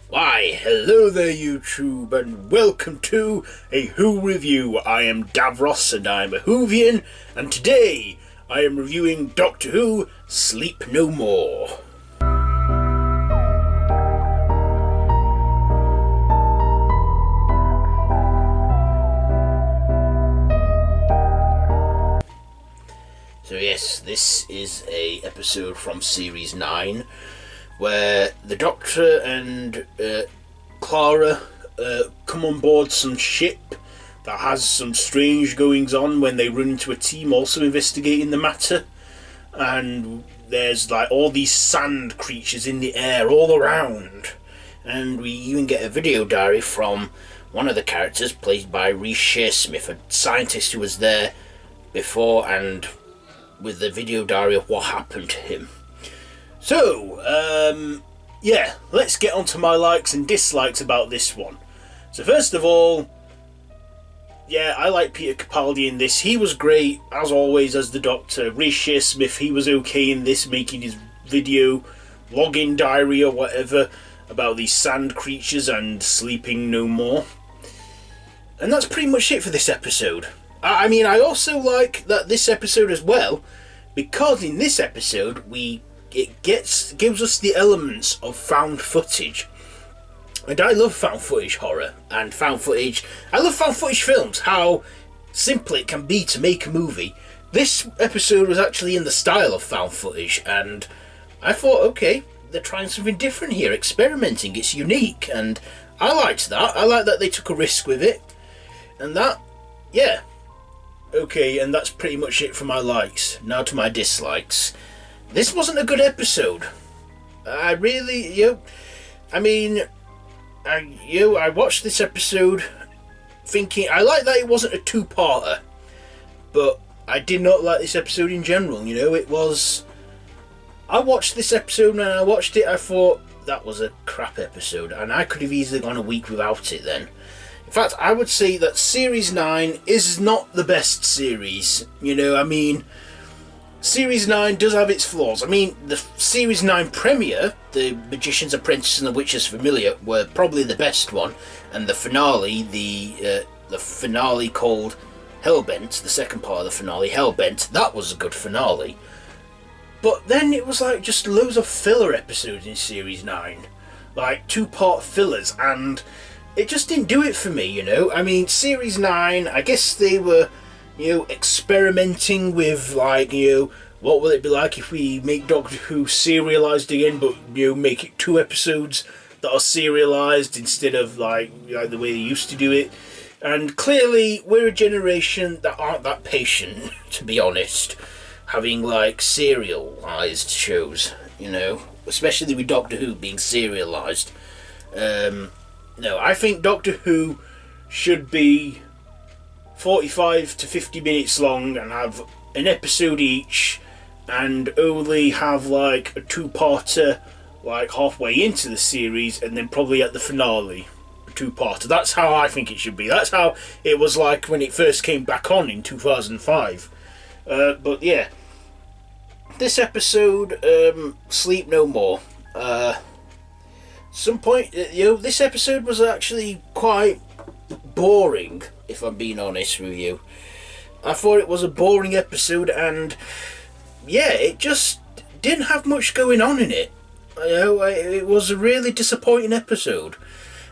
Why, hello there YouTube, and welcome to a Who review. I am Davros and I'm a Whovian, and today I am reviewing Doctor Who Sleep No More. So yes, this is a episode from Series 9, where the Doctor and Clara come on board some ship that has some strange goings on when they run into a team also investigating the matter. And there's like all these sand creatures in the air all around. And we even get a video diary from one of the characters, played by Reece Shearsmith, a scientist who was there before, and with the video diary of what happened to him. So, yeah, let's get on to my likes and dislikes about this one. So first of all, yeah, I like Peter Capaldi in this. He was great, as always, as the Doctor. Reece Shearsmith, he was okay in this, making his video login diary or whatever about these sand creatures and sleeping no more. And that's pretty much it for this episode. I mean, I also like that this episode as well, because in this episode it gives us the elements of found footage. And I love found footage horror and found footage. I love found footage films, how simple it can be to make a movie. This episode was actually in the style of found footage, and I thought, okay, they're trying something different here, experimenting, it's unique, and I liked that. I like that they took a risk with it, and that, yeah. Okay, and that's pretty much it for my likes. Now to my dislikes. This wasn't a good episode. I really, I watched this episode thinking, I like that it wasn't a two-parter, but I did not like this episode in general, I watched this episode and I thought, that was a crap episode, and I could have easily gone a week without it then. In fact, I would say that Series 9 is not the best series. Series 9 does have its flaws. The Series 9 premiere, The Magician's Apprentice and The Witcher's Familiar, were probably the best one. And the finale, the finale called Hellbent, the second part of the finale, Hellbent, that was a good finale. But then it was like just loads of filler episodes in Series 9. Like two-part fillers, and it just didn't do it for me, Series 9, I guess they were, experimenting with, what will it be like if we make Doctor Who serialised again, but, make it 2 episodes that are serialised instead of, the way they used to do it. And clearly, we're a generation that aren't that patient, to be honest, having, serialised shows, especially with Doctor Who being serialised. No, I think Doctor Who should be 45 to 50 minutes long and have an episode each, and only have a 2-parter halfway into the series, and then probably at the finale a 2-parter. That's how I think it should be. That's how it was when it first came back on in 2005. But yeah, this episode, Sleep No More. Some point, this episode was actually quite boring, if I'm being honest with you. I thought it was a boring episode, and yeah, it just didn't have much going on in it. It was a really disappointing episode.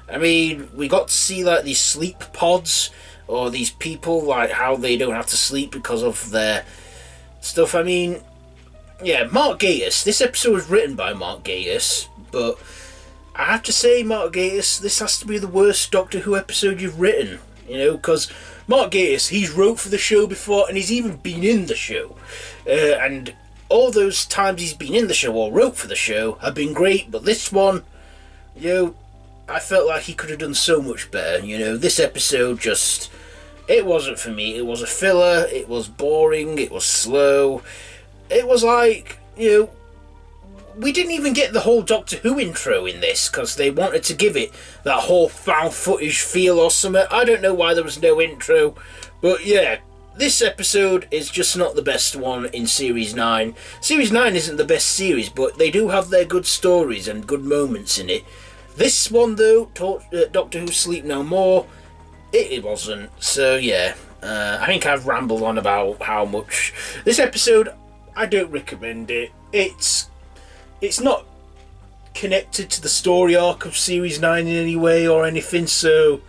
We got to see these sleep pods, or these people, how they don't have to sleep because of their stuff. Yeah, Mark Gatiss. This episode was written by Mark Gatiss, but I have to say, Mark Gatiss, this has to be the worst Doctor Who episode you've written, because Mark Gatiss, he's wrote for the show before, and he's even been in the show, and all those times he's been in the show or wrote for the show have been great, but this one, I felt like he could have done so much better. This episode just, it wasn't for me. It was a filler, it was boring, it was slow, it was we didn't even get the whole Doctor Who intro in this, because they wanted to give it that whole found footage feel or something. I don't know why there was no intro, but yeah, this episode is just not the best one in Series 9. Series 9 isn't the best series, but they do have their good stories and good moments in it. This one though, Doctor Who Sleep No More, it wasn't. So yeah, I think I've rambled on about how much this episode. I don't recommend it. It's not connected to the story arc of Series 9 in any way or anything. So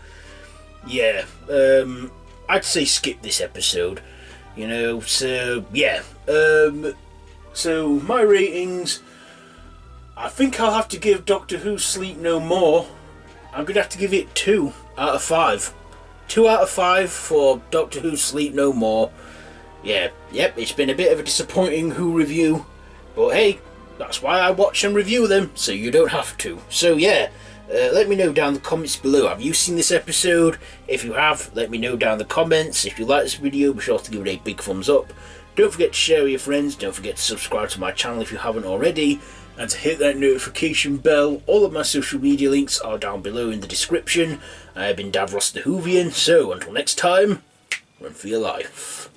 yeah, I'd say skip this episode. So yeah. So my ratings. I think I'll have to give Doctor Who Sleep No More. I'm going to have to give it 2 out of 5. 2 out of 5 for Doctor Who Sleep No More. Yeah, yep, it's been a bit of a disappointing Who review. But hey, that's why I watch and review them, so you don't have to. So yeah, let me know down in the comments below. Have you seen this episode? If you have, let me know down in the comments. If you like this video, be sure to give it a big thumbs up. Don't forget to share with your friends. Don't forget to subscribe to my channel if you haven't already. And to hit that notification bell. All of my social media links are down below in the description. I have been Davros the Whovian, so until next time, run for your life.